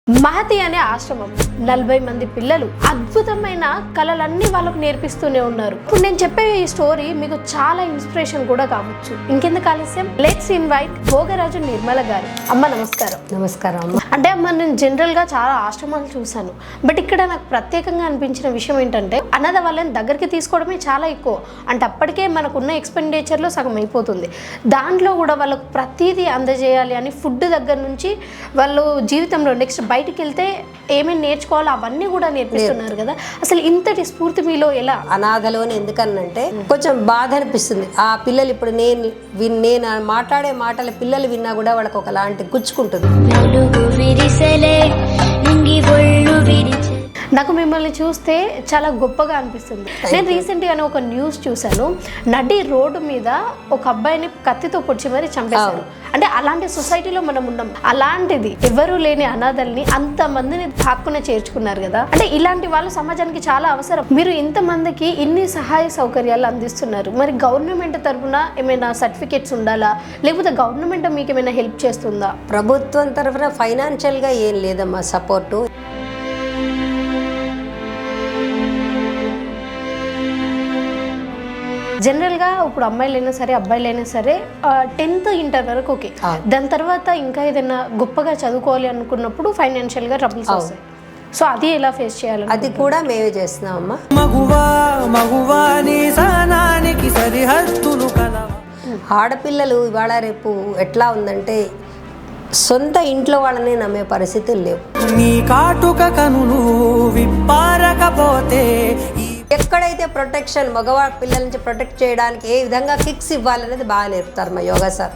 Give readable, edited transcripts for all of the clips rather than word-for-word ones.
మహతి అనే ఆశ్రమం 40 మంది పిల్లలు అద్భుతమైన కళలన్నీ వాళ్ళకు నేర్పిస్తూనే ఉన్నారు. ఇప్పుడు నేను చెప్పే ఈ స్టోరీ మీకు చాలా ఇన్స్పిరేషన్ కూడా కావచ్చు. ఇంకెందుకు ఆలస్యం, లెట్స్ ఇన్వైట్ భోగరాజు నిర్మల గారు. అమ్మ నమస్కారం. నమస్కారం అమ్మ. అంటే అమ్మ, నేను జనరల్ గా చాలా ఆశ్రమాలు చూశాను, బట్ ఇక్కడ నాకు ప్రత్యేకంగా అనిపించిన విషయం ఏంటంటే అనాథ వాళ్ళని దగ్గరికి తీసుకోవడమే చాలా ఎక్కువ. అంటే అప్పటికే మనకున్న ఎక్స్పెండిచర్ లో సగం అయిపోతుంది. దాంట్లో కూడా వాళ్ళకు ప్రతిదీ అందజేయాలి అని ఫుడ్ దగ్గర నుంచి వాళ్ళు జీవితంలో నెక్స్ట్ బయటికి వెళ్తే ఏమేమి నేర్చుకోవాలో అవన్నీ కూడా నేర్పిస్తున్నారు కదా. అసలు ఇంతటి స్ఫూర్తి మీలో ఎలా? అనాథలోని ఎందుకనంటే కొంచెం బాధ అనిపిస్తుంది. ఆ పిల్లలు ఇప్పుడు నేను మాట్లాడే మాటల పిల్లలు విన్నా కూడా వాళ్ళకి ఒకలాంటి గుచ్చుకుంటుంది. నాకు మిమ్మల్ని చూస్తే చాలా గొప్పగా అనిపిస్తుంది. నేను రీసెంట్గానే ఒక న్యూస్ చూశాను, నడి రోడ్డు మీద ఒక అబ్బాయిని కత్తితో పొడిచి మరి చంపేశారు. అంటే అలాంటి సొసైటీలో మనం ఉన్నాం. అలాంటిది ఎవరు లేని అనాథల్ని అంతమందిని తాక్కునే చేర్చుకున్నారు కదా. అంటే ఇలాంటి వాళ్ళు సమాజానికి చాలా అవసరం. మీరు ఇంతమందికి ఇన్ని సహాయ సౌకర్యాలు అందిస్తున్నారు, మరి గవర్నమెంట్ తరఫున ఏమైనా సర్టిఫికేట్స్ ఉండాలా, లేకపోతే గవర్నమెంట్ మీకు ఏమైనా హెల్ప్ చేస్తుందా? ప్రభుత్వం తరఫున ఫైనాన్షియల్గా ఏం లేదమ్మా సపోర్టు. జనరల్గా ఇప్పుడు అమ్మాయిలైనా సరే అబ్బాయిలైనా సరే 10th ఇంటర్ వరకు ఓకే, దాని తర్వాత ఇంకా ఏదైనా గొప్పగా చదువుకోవాలి అనుకున్నప్పుడు ఫైనాన్షియల్గా ట్రబుల్స్ వస్తాయి. సో అది ఎలా ఫేస్ చేయాలి? అది కూడా మేమే చేస్తున్నాం అమ్మా. ఆడపిల్లలు ఇవాళ రేపు ఎట్లా ఉందంటే సొంత ఇంట్లో వాళ్ళని నమ్మే పరిస్థితులు లేవు. నీ కాటుక కనులు విప్పారకపోతే ఎక్కడైతే ప్రొటెక్షన్ మగవాళ్ళ పిల్లల నుంచి ప్రొటెక్ట్ చేయడానికి ఏ విధంగా కిక్స్ ఇవ్వాలనేది బాగా నేర్పుతారు మా యోగా సార్.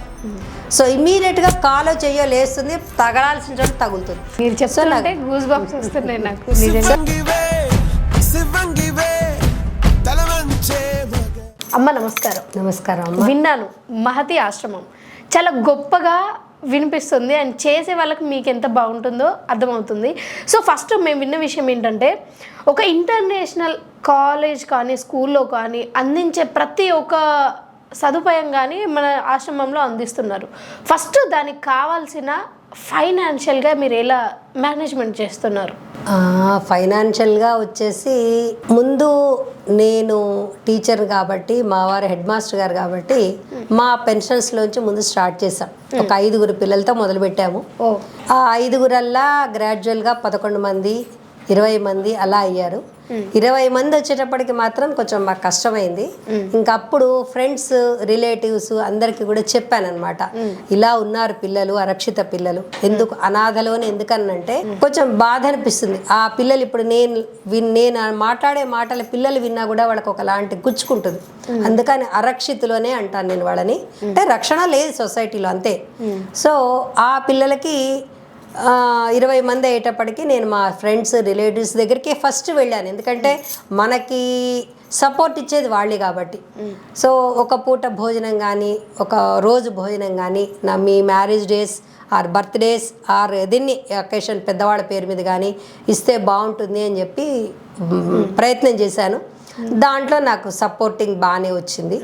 సో ఇమీడియట్గా కాలో చెయ్యో లేస్తుంది, తగలాల్సిన చోట తగులుతుంది. మీరు చెప్తుంటే గూస్ బంప్స్ వస్తున్నాయి నాకు నిజంగా. అమ్మ నమస్కారం. నమస్కారం అమ్మ. విన్నాను మహతి ఆశ్రమం చాలా గొప్పగా వినిపిస్తుంది, అండ్ చేసే వాళ్ళకి మీకు ఎంత బాగుంటుందో అర్థమవుతుంది. సో ఫస్ట్ మేము విన్న విషయం ఏంటంటే ఒక ఇంటర్నేషనల్ కాలేజ్ కానీ స్కూల్లో కానీ అందించే ప్రతి ఒక్క సదుపాయం కానీ మన ఆశ్రమంలో అందిస్తున్నారు. ఫస్ట్ దానికి కావాల్సిన ఫైనాన్షియల్గా మీరు ఎలా మేనేజ్మెంట్ చేస్తున్నారు? ఫైనాన్షియల్గా వచ్చేసి ముందు నేను టీచర్ కాబట్టి, మా వారు హెడ్ మాస్టర్ గారు కాబట్టి మా పెన్షన్స్లోంచి ముందు స్టార్ట్ చేసాం. ఒక 5 పిల్లలతో మొదలుపెట్టాము. ఆ 5 గ్రాడ్యువల్గా 11 మంది 20 మంది అలా అయ్యారు. 20 మంది వచ్చేటప్పటికి మాత్రం కొంచెం మాకు కష్టమైంది. ఇంకప్పుడు ఫ్రెండ్స్ రిలేటివ్స్ అందరికీ కూడా చెప్పానమాట, ఇలా ఉన్నారు పిల్లలు, అరక్షిత పిల్లలు, ఎందుకు అనాథలోని ఎందుకనంటే కొంచెం బాధ అనిపిస్తుంది. ఆ పిల్లలు ఇప్పుడు నేను మాట్లాడే మాటల పిల్లలు విన్నా కూడా వాళ్ళకి ఒకలాంటి గుచ్చుకుంటుంది. అందుకని అరక్షితులోనే అంటాను నేను వాళ్ళని. అంటే రక్షణ లేదు సొసైటీలో, అంతే. సో ఆ పిల్లలకి 20 మంది అయ్యేటప్పటికి నేను మా ఫ్రెండ్స్ రిలేటివ్స్ దగ్గరికి ఫస్ట్ వెళ్ళాను. ఎందుకంటే మనకి సపోర్ట్ ఇచ్చేది వాళ్ళే కాబట్టి. సో ఒక పూట భోజనం కానీ, ఒక రోజు భోజనం కానీ, మీ marriage days or birthdays or ఏదైనా అకేషన్ పెద్దవాళ్ళ పేరు మీద కానీ ఇస్తే బాగుంటుంది అని చెప్పి ప్రయత్నం చేశాను. దాంట్లో నాకు సపోర్టింగ్ బాగానే వచ్చింది.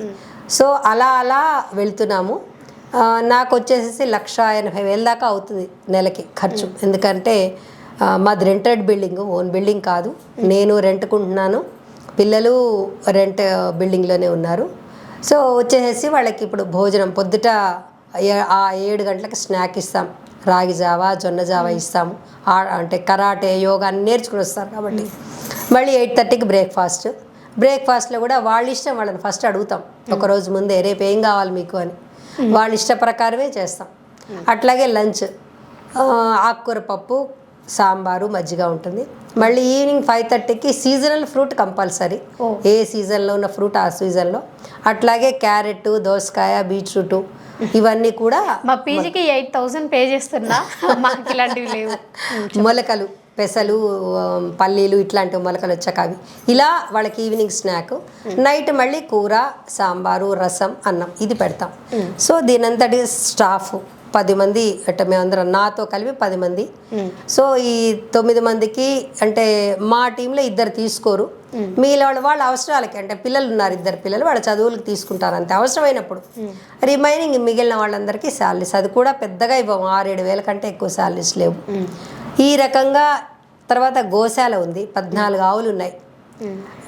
సో అలా అలా వెళ్తున్నాము. నాకు వచ్చేసేసి 1,80,000 దాకా అవుతుంది నెలకి ఖర్చు. ఎందుకంటే మాది రెంటెడ్ బిల్డింగ్, ఓన్ బిల్డింగ్ కాదు. నేను రెంట్కుంటున్నాను, పిల్లలు రెంట్ బిల్డింగ్లోనే ఉన్నారు. సో వచ్చేసేసి వాళ్ళకి ఇప్పుడు భోజనం పొద్దుట 7 గంటలకు స్నాక్ ఇస్తాం, రాగి జావా జొన్న జావా ఇస్తాము. అంటే కరాటే యోగా అన్ని నేర్చుకుని వస్తారు కాబట్టి. మళ్ళీ 8:30కి బ్రేక్ఫాస్ట్లో కూడా వాళ్ళ ఇష్టం, వాళ్ళని ఫస్ట్ అడుగుతాం ఒకరోజు ముందే, రేపు ఏం కావాలి మీకు అని. వాళ్ళ ఇష్ట ప్రకారమే చేస్తాం. అట్లాగే లంచ్ ఆకుకూర పప్పు, సాంబారు, మజ్జిగ ఉంటుంది. మళ్ళీ ఈవినింగ్ 5:30కి సీజనల్ ఫ్రూట్ కంపల్సరీ, ఏ సీజన్లో ఉన్న ఫ్రూట్ ఆ సీజన్లో. అట్లాగే క్యారెట్, దోసకాయ, బీట్రూట్ ఇవన్నీ కూడా. మా పీజీకి 8,000 పే చేస్తున్నా, మాకు ఇలాంటివి లేవు. మొలకలు, పెసలు, పల్లీలు ఇట్లాంటి మొలకలు వచ్చాక అవి ఇలా వాళ్ళకి ఈవినింగ్ స్నాక్. నైట్ మళ్ళీ కూర, సాంబారు, రసం, అన్నం ఇది పెడతాం. సో దీనంతటి స్టాఫ్ 10 మంది అంటే మేమందరం నాతో కలిపి 10 మంది. సో ఈ 9 మందికి అంటే మా టీంలో 2 తీసుకోరు, మిగిలిన వాళ్ళ అవసరాలకి అంటే పిల్లలు ఉన్నారు 2 పిల్లలు వాళ్ళ చదువులకు తీసుకుంటారు అంతే అవసరమైనప్పుడు. రిమైనింగ్ మిగిలిన వాళ్ళందరికీ శాలరీస్, అది కూడా పెద్దగా ఇవ్వము, 6-7 వేల కంటే ఎక్కువ శాలరీస్ లేవు. ఈ రకంగా తర్వాత గోశాల ఉంది, 14 ఆవులు ఉన్నాయి.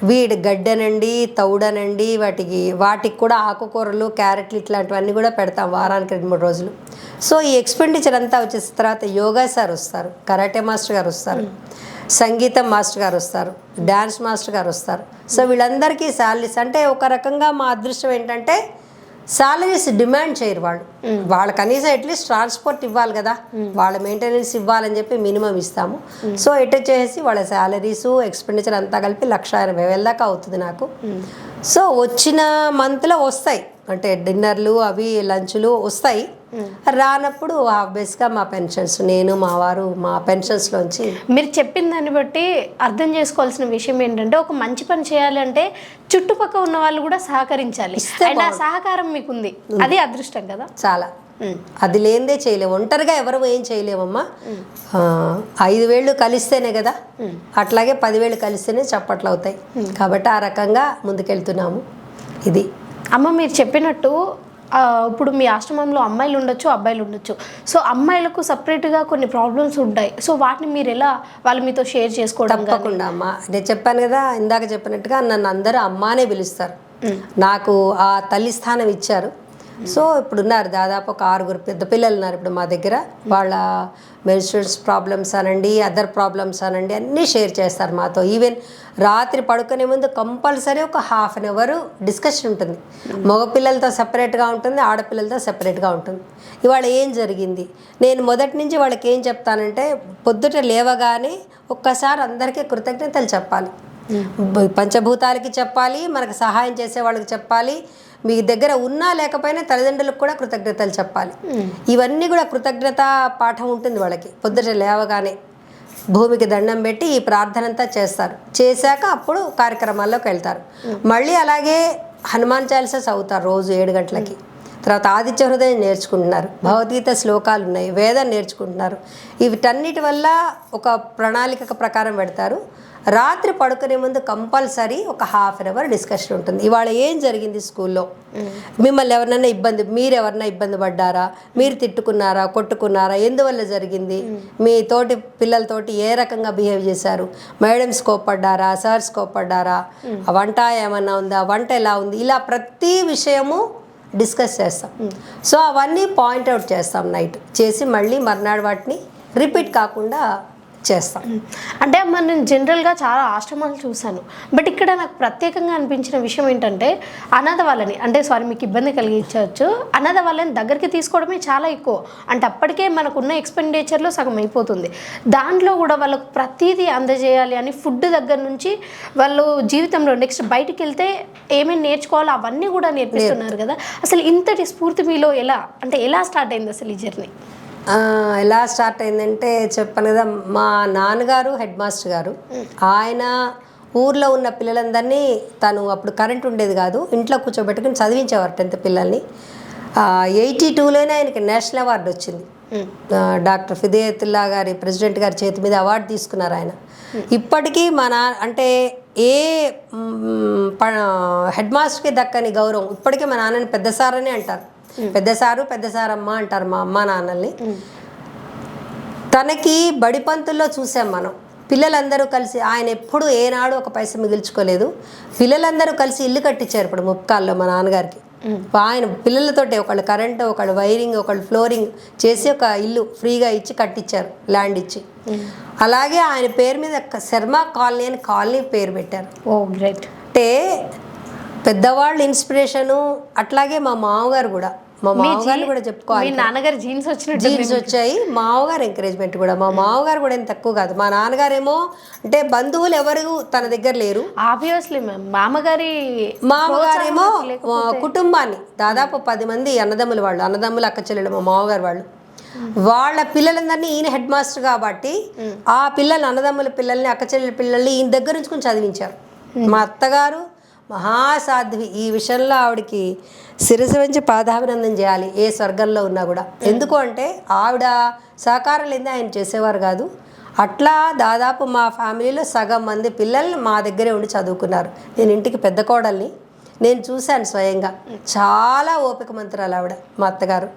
వీడి గడ్డనండి తౌడనండి వాటికి కూడా ఆకుకూరలు క్యారెట్లు ఇట్లాంటివన్నీ కూడా పెడతాం వారానికి 2-3 రోజులు. సో ఈ ఎక్స్పెండిచర్ అంతా వచ్చేసిన తర్వాత యోగా సార్ వస్తారు, కరాటే మాస్టర్ గారు వస్తారు, సంగీతం మాస్టర్ గారు వస్తారు, డ్యాన్స్ మాస్టర్ గారు వస్తారు. సో వీళ్ళందరికీ శాలరీస్ అంటే ఒక రకంగా మా అదృష్టం ఏంటంటే శాలరీస్ డిమాండ్ చేయరు వాళ్ళు కనీసం అట్లీస్ట్ ట్రాన్స్పోర్ట్ ఇవ్వాలి కదా, వాళ్ళ మెయింటెనెన్స్ ఇవ్వాలని చెప్పి మినిమం ఇస్తాము. సో ఎటు చేసి వాళ్ళ శాలరీసు ఎక్స్పెండిచర్ అంతా కలిపి 1,80,000 దాకా అవుతుంది నాకు. సో వచ్చిన మంత్లో వస్తాయి అంటే డిన్నర్లు అవి లంచ్లు వస్తాయి, రానప్పుడు హాఫ్ బేస్గా మా పెన్షన్స్, నేను మా వారు మా పెన్షన్స్లోంచి. మీరు చెప్పిన దాన్ని బట్టి అర్థం చేసుకోవాల్సిన విషయం ఏంటంటే ఒక మంచి పని చేయాలంటే చుట్టుపక్కల ఉన్న వాళ్ళు కూడా సహకరించాలి, అండ్ ఆ సహకారం మీకుంది, అది అదృష్టం కదా. చాలా అది లేనిదే చేయలేము, ఒంటరిగా ఎవరు ఏం చేయలేమమ్మా. 5 వేళ్ళు కలిస్తేనే కదా, అట్లాగే 10 వేళ్ళు కలిస్తేనే చప్పట్లు అవుతాయి. కాబట్టి ఆ రకంగా ముందుకెళ్తున్నాము. ఇది అమ్మ మీరు చెప్పినట్టు ఇప్పుడు మీ ఆశ్రమంలో అమ్మాయిలు ఉండొచ్చు అబ్బాయిలు ఉండొచ్చు. సో అమ్మాయిలకు సపరేట్గా కొన్ని ప్రాబ్లమ్స్ ఉంటాయి, సో వాటిని మీరు ఎలా వాళ్ళు మీతో షేర్ చేసుకోవడం? తప్పకుండా అమ్మ, నేను చెప్పాను కదా ఇందాక చెప్పినట్టుగా నన్ను అందరూ అమ్మానే పిలుస్తారు, నాకు ఆ తల్లి స్థానం ఇచ్చారు. సో ఇప్పుడు ఉన్నారు దాదాపు ఒక 6 పెద్ద పిల్లలు ఉన్నారు ఇప్పుడు మా దగ్గర. వాళ్ళ మెన్స్ట్రుయల్స్ ప్రాబ్లమ్స్ అనండి, అదర్ ప్రాబ్లమ్స్ అనండి, అన్నీ షేర్ చేస్తారు మాతో. ఈవెన్ రాత్రి పడుకునే ముందు కంపల్సరీ ఒక ½ అన్ అవర్ డిస్కషన్ ఉంటుంది. మగపిల్లలతో సపరేట్గా ఉంటుంది, ఆడపిల్లలతో సపరేట్గా ఉంటుంది. ఇవాళ ఏం జరిగింది, నేను మొదటి నుంచి వాళ్ళకి ఏం చెప్తానంటే పొద్దుట లేవగానే ఒక్కసారి అందరికీ కృతజ్ఞతలు చెప్పాలి, పంచభూతాలకి చెప్పాలి, మనకు సహాయం చేసే వాళ్ళకి చెప్పాలి, మీ దగ్గర ఉన్నా లేకపోయినా తల్లిదండ్రులకు కూడా కృతజ్ఞతలు చెప్పాలి. ఇవన్నీ కూడా కృతజ్ఞత పాఠం ఉంటుంది వాళ్ళకి. పొద్దుట లేవగానే భూమికి దండం పెట్టి ఈ ప్రార్థన అంతా చేస్తారు, చేశాక అప్పుడు కార్యక్రమాల్లోకి వెళ్తారు. మళ్ళీ అలాగే హనుమాన్ చాలీసా చదువుతారు రోజు 7 గంటలకి. తర్వాత ఆదిత్య హృదయం నేర్చుకుంటున్నారు, భగవద్గీత శ్లోకాలు ఉన్నాయి, వేదం నేర్చుకుంటున్నారు. వీటన్నిటి వల్ల ఒక ప్రణాళిక ప్రకారం పెడతారు. రాత్రి పడుకునే ముందు కంపల్సరీ ఒక ½ అన్ అవర్ డిస్కషన్ ఉంటుంది. ఇవాళ ఏం జరిగింది స్కూల్లో, మిమ్మల్ని మీరు ఎవరన్నా ఇబ్బంది పడ్డారా, మీరు తిట్టుకున్నారా, కొట్టుకున్నారా, ఎందువల్ల జరిగింది, మీ తోటి పిల్లలతోటి ఏ రకంగా బిహేవ్ చేశారు, మేడమ్స్ కోప్పడ్డారా, సార్స్ కోప్పడ్డారా, వంట ఏమన్నా ఉందా, వంట ఎలా ఉంది, ఇలా ప్రతి విషయము డిస్కస్ చేస్తాం. సో అవన్నీ పాయింట్అవుట్ చేస్తాం నైట్ చేసి మళ్ళీ మర్నాడు వాటిని రిపీట్ కాకుండా చేస్తాం. అంటే అమ్మ నేను జనరల్గా చాలా ఆశ్రమాలు చూశాను, బట్ ఇక్కడ నాకు ప్రత్యేకంగా అనిపించిన విషయం ఏంటంటే అనాథ వాళ్ళని మీకు ఇబ్బంది కలిగించవచ్చు, అనాథ వాళ్ళని దగ్గరికి తీసుకోవడమే చాలా ఎక్కువ. అంటే అప్పటికే మనకున్న ఎక్స్పెండిచర్లో సగం అయిపోతుంది, దాంట్లో కూడా వాళ్ళకు ప్రతిదీ అందజేయాలి అని ఫుడ్ దగ్గర నుంచి వాళ్ళు జీవితంలో నెక్స్ట్ బయటికి వెళ్తే ఏమేమి నేర్చుకోవాలో అవన్నీ కూడా నేర్పిస్తున్నారు కదా. అసలు ఇంతటి స్ఫూర్తి మీలో ఎలా స్టార్ట్ అయింది అసలు ఈ జర్నీ? ఎలా స్టార్ట్ అయిందంటే చెప్పాను కదా, మా నాన్నగారు హెడ్ మాస్టర్ గారు, ఆయన ఊర్లో ఉన్న పిల్లలందరినీ తను అప్పుడు కరెంట్ ఉండేది కాదు, ఇంట్లో కూర్చోబెట్టుకుని చదివించేవారు 10th పిల్లల్ని. 82లోనే ఆయనకి నేషనల్ అవార్డు వచ్చింది. డాక్టర్ ఫిదయతుల్లా గారి ప్రెసిడెంట్ గారి చేతి మీద అవార్డు తీసుకున్నారు ఆయన. ఇప్పటికీ అంటే ఏ హెడ్ మాస్టర్కి దక్కని గౌరవం ఇప్పటికీ మా నాన్నని పెద్ద సార్ అని అంటారు, పెద్ద సారమ్మ అంటారు మా అమ్మ నాన్నల్ని. తనకి బడిపంతుల్లో చూసాం మనం, పిల్లలందరూ కలిసి, ఆయన ఎప్పుడు ఏనాడు ఒక పైసా మిగిల్చుకోలేదు, పిల్లలందరూ కలిసి ఇల్లు కట్టించారు ఇప్పుడు ముప్కాల్లో మా నాన్నగారికి. ఆయన పిల్లలతోటే ఒకళ్ళు కరెంటు, ఒకళ్ళు వైరింగ్, ఒకళ్ళు ఫ్లోరింగ్ చేసి ఒక ఇల్లు ఫ్రీగా ఇచ్చి కట్టించారు, ల్యాండ్ ఇచ్చి. అలాగే ఆయన పేరు మీద శర్మ కాలనీ అని కాలనీ పేరు పెట్టారు. ఓ గ్రేట్. అంటే పెద్దవాళ్ళు ఇన్స్పిరేషను. అట్లాగే మా మామగారు కూడా చెప్పుకోవాలి, నాన్నగారు జీన్స్ వచ్చాయి, మామగారు ఎంకరేజ్మెంట్ కూడా. మా మామగారు కూడా ఏం తక్కువ కాదు. మా నాన్నగారేమో అంటే బంధువులు ఎవరు తన దగ్గర లేరు, ఆబ్వియస్లీ మామగారేమో కుటుంబాన్ని దాదాపు 10 మంది అన్నదమ్ములు అక్క చెల్లెలు మా మామగారు వాళ్ళ పిల్లలందరినీ ఈయన హెడ్ మాస్టర్ కాబట్టి ఆ పిల్లల్ని అన్నదమ్ముల పిల్లల్ని అక్క చెల్లెల పిల్లల్ని ఈయన దగ్గర ఉంచుకుని చదివించారు. మా అత్తగారు మహాసాధ్వి. ఈ విషయంలో ఆవిడకి శిరసు వంచి పాదాభినందన చేయాలి, ఏ స్వర్గంలో ఉన్నా కూడా. ఎందుకు అంటే ఆవిడ సహకారం లేని ఆయన చేసేవారు కాదు. అట్లా దాదాపు మా ఫ్యామిలీలో సగం మంది పిల్లల్ని మా దగ్గరే ఉండి చదువుకున్నారు. నేను ఇంటికి పెద్ద కోడల్ని, నేను చూశాను స్వయంగా. చాలా ఓపిక మంత్రాలు ఆవిడ, మా అత్తగారు.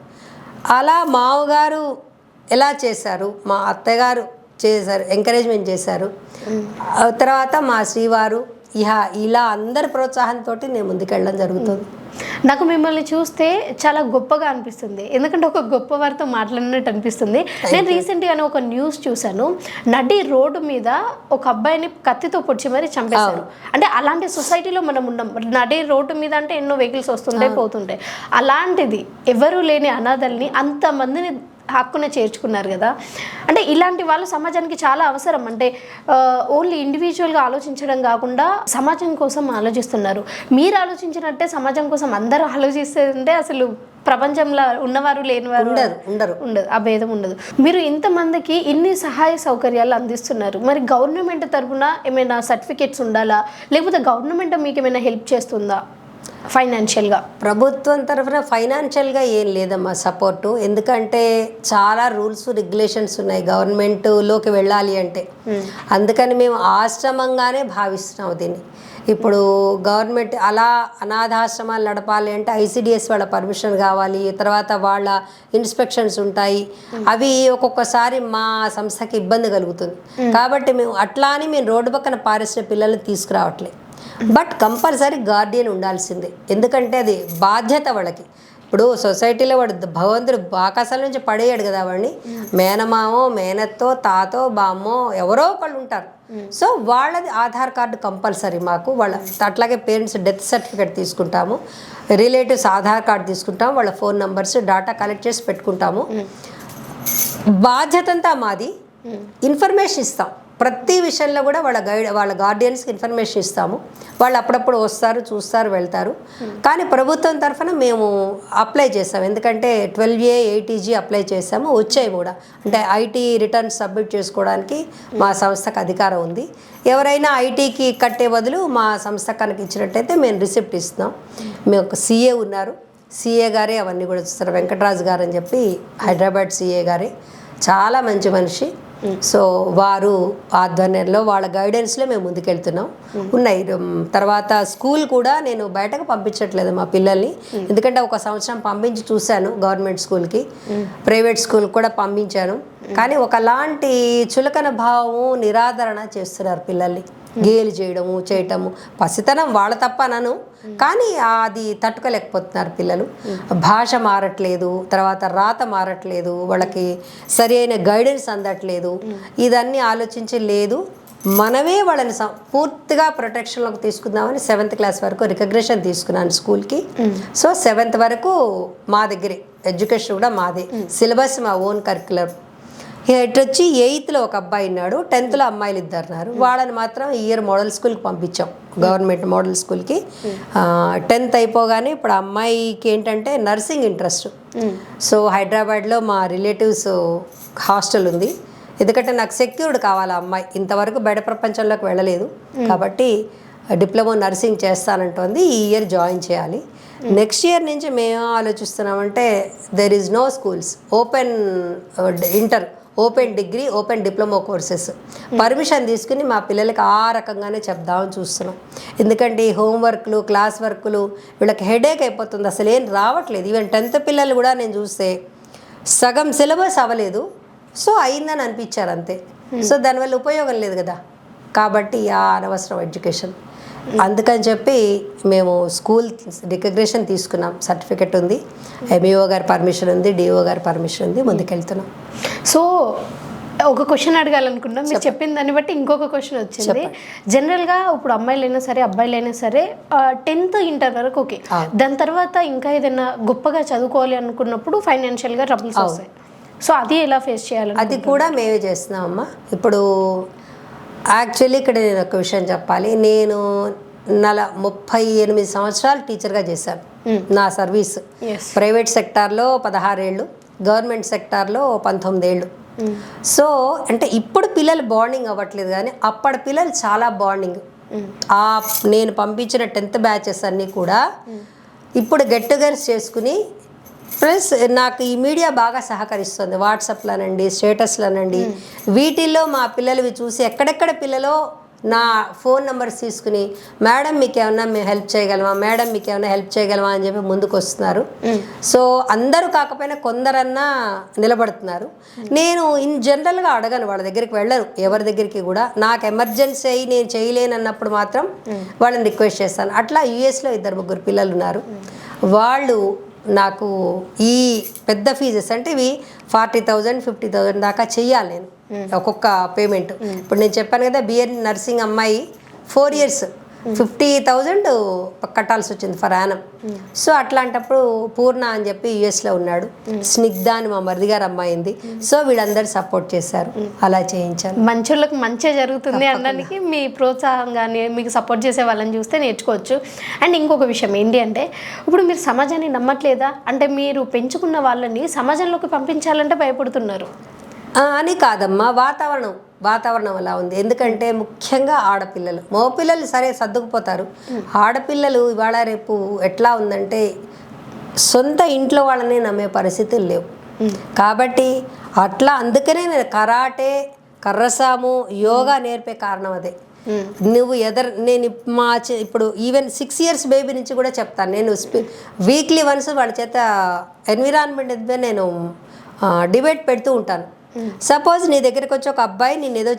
అలా మామగారు ఎలా చేశారు, మా అత్తగారు చేశారు, ఎంకరేజ్మెంట్ చేశారు. తర్వాత మా శ్రీవారు ఇలా అందరి ప్రోత్సాహంతో నేను ముందుకెళ్ళడం జరుగుతుంది. నాకు మిమ్మల్ని చూస్తే చాలా గొప్పగా అనిపిస్తుంది, ఎందుకంటే ఒక గొప్ప వారితో మాట్లాడినట్టు అనిపిస్తుంది. నేను రీసెంట్గానే ఒక న్యూస్ చూశాను, నడి రోడ్డు మీద ఒక అబ్బాయిని కత్తితో పొడిచి మరి చంపేశారు. అంటే అలాంటి సొసైటీలో మనం ఉన్నాం. నడి రోడ్డు మీద అంటే ఎన్నో వెహికల్స్ వస్తుంటాయి పోతుంటాయి, అలాంటిది ఎవరు లేని అనాథల్ని అంతమందిని హక్కున చేర్చుకున్నారు కదా. అంటే ఇలాంటి వాళ్ళు సమాజానికి చాలా అవసరం. అంటే ఓన్లీ ఇండివిజువల్గా ఆలోచించడం కాకుండా సమాజం కోసం ఆలోచిస్తున్నారు. మీరు ఆలోచించినట్టే సమాజం కోసం అందరూ ఆలోచిస్తుంటే అసలు ప్రపంచంలో ఉన్నవారు లేనివారు ఉండదు, ఆ భేదం ఉండదు. మీరు ఇంతమందికి ఇన్ని సహాయ సౌకర్యాలు అందిస్తున్నారు, మరి గవర్నమెంట్ తరఫున ఏమైనా సర్టిఫికేట్స్ ఉండాలా, లేకపోతే గవర్నమెంట్ మీకు ఏమైనా హెల్ప్ చేస్తుందా ఫైనాన్షియల్గా? ప్రభుత్వం తరఫున ఫైనాన్షియల్గా ఏం లేదమ్మా సపోర్టు. ఎందుకంటే చాలా రూల్స్ రెగ్యులేషన్స్ ఉన్నాయి గవర్నమెంట్లోకి వెళ్ళాలి అంటే. అందుకని మేము ఆశ్రమంగానే భావిస్తున్నాం దీన్ని. ఇప్పుడు గవర్నమెంట్ అలా అనాథాశ్రమాలు నడపాలి అంటే ఐసిడిఎస్ వాళ్ళ పర్మిషన్ కావాలి, తర్వాత వాళ్ళ ఇన్స్పెక్షన్స్ ఉంటాయి. అవి ఒక్కొక్కసారి మా సంస్థకి ఇబ్బంది కలుగుతుంది. కాబట్టి మేము అట్లా అని మేము రోడ్డు పక్కన పారేసిన పిల్లల్ని తీసుకురావట్లేదు. బట్ కంపల్సరీ గార్డియన్ ఉండాల్సిందే, ఎందుకంటే అది బాధ్యత వాళ్ళకి. ఇప్పుడు సొసైటీలో వాడు భగవంతుడు ఆకాశాల నుంచి పడేయాడు కదా వాడిని. మేనమామో, మేనత్తో, తాతో, బామ్మో ఎవరో ఒకళ్ళు ఉంటారు. సో వాళ్ళది ఆధార్ కార్డు కంపల్సరీ మాకు. వాళ్ళ అట్లాగే పేరెంట్స్ డెత్ సర్టిఫికేట్ తీసుకుంటాము, రిలేటివ్స్ ఆధార్ కార్డు తీసుకుంటాము, వాళ్ళ ఫోన్ నెంబర్స్ డాటా కలెక్ట్ చేసి పెట్టుకుంటాము. బాధ్యత అంతా మాది. ఇన్ఫర్మేషన్ ఇస్తాం ప్రతి విషయంలో కూడా. వాళ్ళ గార్డియన్స్కి ఇన్ఫర్మేషన్ ఇస్తాము. వాళ్ళు అప్పుడప్పుడు వస్తారు, చూస్తారు, వెళ్తారు. కానీ ప్రభుత్వం తరఫున మేము అప్లై చేసాము, ఎందుకంటే 12A 80G అప్లై చేసాము, వచ్చాయి కూడా. అంటే ఐటీ రిటర్న్స్ సబ్మిట్ చేసుకోవడానికి మా సంస్థకు అధికారం ఉంది. ఎవరైనా ఐటీకి కట్టే బదులు మా సంస్థ కనుక ఇచ్చినట్టయితే మేము రిసిప్ట్ ఇస్తున్నాం. మేము ఒక సిఏ ఉన్నారు, సిఏ గారే అవన్నీ కూడా చూస్తారు, వెంకటరాజు గారు అని చెప్పి, హైదరాబాద్ సిఏ గారే, చాలా మంచి మనిషి. సో వారు ఆధ్వర్యంలో వాళ్ళ గైడెన్స్లో మేము ముందుకెళ్తున్నాం. ఉన్నాయి. తర్వాత స్కూల్ కూడా నేను బయటకు పంపించట్లేదు మా పిల్లల్ని, ఎందుకంటే ఒక సంవత్సరం పంపించి చూశాను గవర్నమెంట్ స్కూల్కి, ప్రైవేట్ స్కూల్ కూడా పంపించాను. కానీ ఒకలాంటి చులకన భావము, నిరాదరణ చేస్తున్నారు పిల్లల్ని. గేలు చేయటము పసితనం వాళ్ళ తప్ప నన్ను, కానీ అది తట్టుకోలేకపోతున్నారు పిల్లలు. భాష మారట్లేదు, తర్వాత రాత మారట్లేదు, వాళ్ళకి సరి అయిన గైడెన్స్ అందట్లేదు. ఇదన్నీ ఆలోచించి లేదు, మనమే వాళ్ళని పూర్తిగా ప్రొటెక్షన్లోకి తీసుకుందామని 7th క్లాస్ వరకు రికగ్నిషన్ తీసుకున్నాను స్కూల్కి. సో 7th వరకు మా దగ్గరే, ఎడ్యుకేషన్ కూడా మాదే, సిలబస్ మా ఓన్ కరిక్యులర్. ఇటు వచ్చి 8th ఒక అబ్బాయి ఉన్నాడు, 10th అమ్మాయిలు 2 ఉన్నారు. వాళ్ళని మాత్రం ఈ ఇయర్ మోడల్ స్కూల్కి పంపించాం, గవర్నమెంట్ మోడల్ స్కూల్కి. 10th అయిపోగానే ఇప్పుడు అమ్మాయికి ఏంటంటే నర్సింగ్ ఇంట్రెస్ట్. సో హైదరాబాద్లో మా రిలేటివ్స్ హాస్టల్ ఉంది, ఎందుకంటే నాకు సెక్యూర్డ్ కావాలి అమ్మాయి. ఇంతవరకు బయట ప్రపంచంలోకి వెళ్ళలేదు కాబట్టి డిప్లొమా నర్సింగ్ చేస్తానంటోంది. ఈ ఇయర్ జాయిన్ చేయాలి. నెక్స్ట్ ఇయర్ నుంచి మేము ఆలోచిస్తున్నామంటే there is no schools, open inter, open degree, open diploma courses permission తీసుకుని మా పిల్లలకి ఆ రకంగానే చెప్దామని చూస్తున్నాం. ఎందుకంటే ఈ హోంవర్క్లు, క్లాస్ వర్క్లు వీళ్ళకి హెడేక్ అయిపోతుంది, అసలు ఏం రావట్లేదు. ఈవెన్ 10th పిల్లలు కూడా నేను చూస్తే సగం సిలబస్ అవ్వలేదు, సో అయిందని అనిపించారు అంతే. సో దానివల్ల ఉపయోగం లేదు కదా, కాబట్టి ఆ అనవసరం ఎడ్యుకేషన్. అందుకని చెప్పి మేము స్కూల్ రికగ్నిషన్ తీసుకున్నాం, సర్టిఫికెట్ ఉంది, ఎంఈఓ గారి పర్మిషన్ ఉంది, డిఓ గారి పర్మిషన్ ఉంది, ముందుకెళ్తున్నాం. సో ఒక క్వశ్చన్ అడగాలనుకున్నా, మీరు చెప్పిన దాన్ని బట్టి ఇంకొక క్వశ్చన్ వచ్చింది. జనరల్గా ఇప్పుడు అమ్మాయిలైనా సరే అబ్బాయిలైనా సరే 10th ఇంటర్ వరకు ఓకే, దాని తర్వాత ఇంకా ఏదైనా గొప్పగా చదువుకోవాలి అనుకున్నప్పుడు ఫైనాన్షియల్గా ట్రబుల్స్ వస్తాయి. సో అది ఎలా ఫేస్ చేయాలి? అది కూడా మేమే చేస్తున్నామమ్మా. ఇప్పుడు యాక్చువల్లీ ఇక్కడ నేను ఒక విషయం చెప్పాలి, నేను 38 సంవత్సరాలు టీచర్గా చేశాను నా సర్వీస్. ప్రైవేట్ సెక్టార్లో 16 ఏళ్ళు, గవర్నమెంట్ సెక్టార్లో 19 ఏళ్ళు. సో అంటే ఇప్పుడు పిల్లలు బాండింగ్ అవ్వట్లేదు, కానీ అప్పటి పిల్లలు చాలా బాండింగ్. నేను పంపించిన 10th బ్యాచెస్ అన్నీ కూడా ఇప్పుడు గెట్ టుగెదర్స్ చేసుకుని, ప్లస్ నాకు ఈ మీడియా బాగా సహకరిస్తుంది. వాట్సాప్లోనండి, స్టేటస్లోనండి, వీటిల్లో మా పిల్లలవి చూసి ఎక్కడెక్కడ పిల్లలో నా ఫోన్ నెంబర్స్ తీసుకుని మేడం మీకు ఏమన్నా మేము హెల్ప్ చేయగలమా, మేడం మీకు ఏమైనా హెల్ప్ చేయగలమా అని చెప్పి ముందుకు వస్తున్నారు. సో అందరూ కాకపోయినా కొందరన్నా నిలబడుతున్నారు. నేను ఇన్ జనరల్గా అడగను, వాళ్ళ దగ్గరికి వెళ్ళను, ఎవరి దగ్గరికి కూడా. నాకు ఎమర్జెన్సీ అయ్యి నేను చేయలేను అన్నప్పుడు మాత్రం వాళ్ళని రిక్వెస్ట్ చేస్తాను. అట్లా యుఎస్లో 2-3 పిల్లలు ఉన్నారు. వాళ్ళు నాకు ఈ పెద్ద ఫీజెస్ అంటే ఇవి 40,000 50,000 దాకా చెయ్యాలి నేను ఒక్కొక్క పేమెంట్. ఇప్పుడు నేను చెప్పాను కదా, బిఎన్ నర్సింగ్ అమ్మాయి 4 years 50,000 కట్టాల్సి వచ్చింది ఫర్ యానం. సో అట్లాంటప్పుడు పూర్ణ అని చెప్పి యుఎస్లో ఉన్నాడు, స్నిగ్ధ అని మా మరిది గారు అమ్మాయింది. సో వీళ్ళందరూ సపోర్ట్ చేశారు, అలా చేయించాను. మంచోళ్ళకి మంచిగా జరుగుతుంది అనడానికి మీ ప్రోత్సాహం కానీ మీకు సపోర్ట్ చేసే వాళ్ళని చూస్తే నేర్చుకోవచ్చు. అండ్ ఇంకొక విషయం ఏంటి అంటే, ఇప్పుడు మీరు సమాజాన్ని నమ్మట్లేదా అంటే, మీరు పెంచుకున్న వాళ్ళని సమాజంలోకి పంపించాలంటే భయపడుతున్నారు అని కాదమ్మా, వాతావరణం అలా ఉంది. ఎందుకంటే ముఖ్యంగా ఆడపిల్లలు, మగపిల్లలు సరే సర్దుకుపోతారు, ఆడపిల్లలు ఇవాళ రేపు ఎట్లా ఉందంటే సొంత ఇంట్లో వాళ్ళని నమ్మే పరిస్థితులు లేవు. కాబట్టి అట్లా అందుకనే నేను కరాటే, కర్రసాము, యోగా నేర్పే కారణం అదే. నువ్వు నేను ఇప్పుడు ఈవెన్ 6 years బేబీ నుంచి కూడా చెప్తాను. నేను వీక్లీ వన్స్ వాళ్ళ చేత ఎన్విరాన్మెంట్ మీద నేను డిబేట్ పెడుతూ ఉంటాను. సపోజ్ నీ దగ్గరికి వచ్చి ఒక అబ్బాయి నేను ఏదో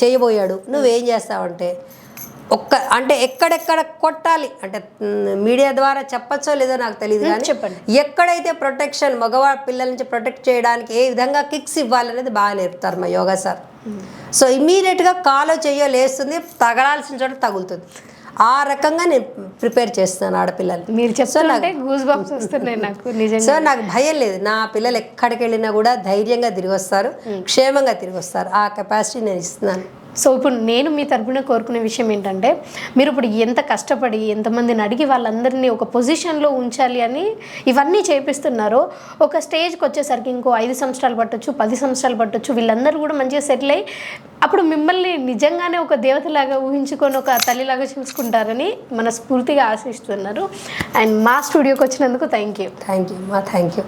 చేయబోయాడు, నువ్వేం చేస్తావంటే అంటే ఎక్కడెక్కడ కొట్టాలి అంటే మీడియా ద్వారా చెప్పచ్చో లేదో నాకు తెలియదు, కానీ చెప్పండి, ఎక్కడైతే ప్రొటెక్షన్ మగవాళ్ళ పిల్లల నుంచి ప్రొటెక్ట్ చేయడానికి ఏ విధంగా కిక్స్ ఇవ్వాలనేది బాగా నేర్పుతారు మా యోగా సార్. సో ఇమ్మీడియట్గా కాలో చెయ్యో లేస్తుంది, తగలాల్సిన చోట తగులుతుంది. ఆ రకంగా నేను ప్రిపేర్ చేస్తున్నాను ఆడపిల్లలు. మీరు చెప్తుంటే గూస్ బంప్స్ వస్తున్నాయి నాకు నిజంగా. సో నాకు భయం లేదు, నా పిల్లలు ఎక్కడికి వెళ్ళినా కూడా ధైర్యంగా తిరిగి వస్తారు, క్షేమంగా తిరిగి వస్తారు. ఆ కెపాసిటీ నేను ఇస్తున్నాను. సో ఇప్పుడు నేను మీ తరపున కోరుకునే విషయం ఏంటంటే, మీరు ఇప్పుడు ఎంత కష్టపడి ఎంతమందిని అడిగి వాళ్ళందరినీ ఒక పొజిషన్లో ఉంచాలి అని ఇవన్నీ చేపిస్తున్నారో, ఒక స్టేజ్కి వచ్చేసరికి ఇంకో 5 సంవత్సరాలు పట్టొచ్చు, 10 సంవత్సరాలు పట్టొచ్చు, వీళ్ళందరూ కూడా మంచిగా సెటిల్ అయ్యి అప్పుడు మిమ్మల్ని నిజంగానే ఒక దేవతలాగా ఊహించుకొని ఒక తల్లిలాగా చూసుకుంటారని మనస్ఫూర్తిగా ఆశిస్తున్నారు. అండ్ మా స్టూడియోకి వచ్చినందుకు థ్యాంక్ యూ మా థ్యాంక్ యూ.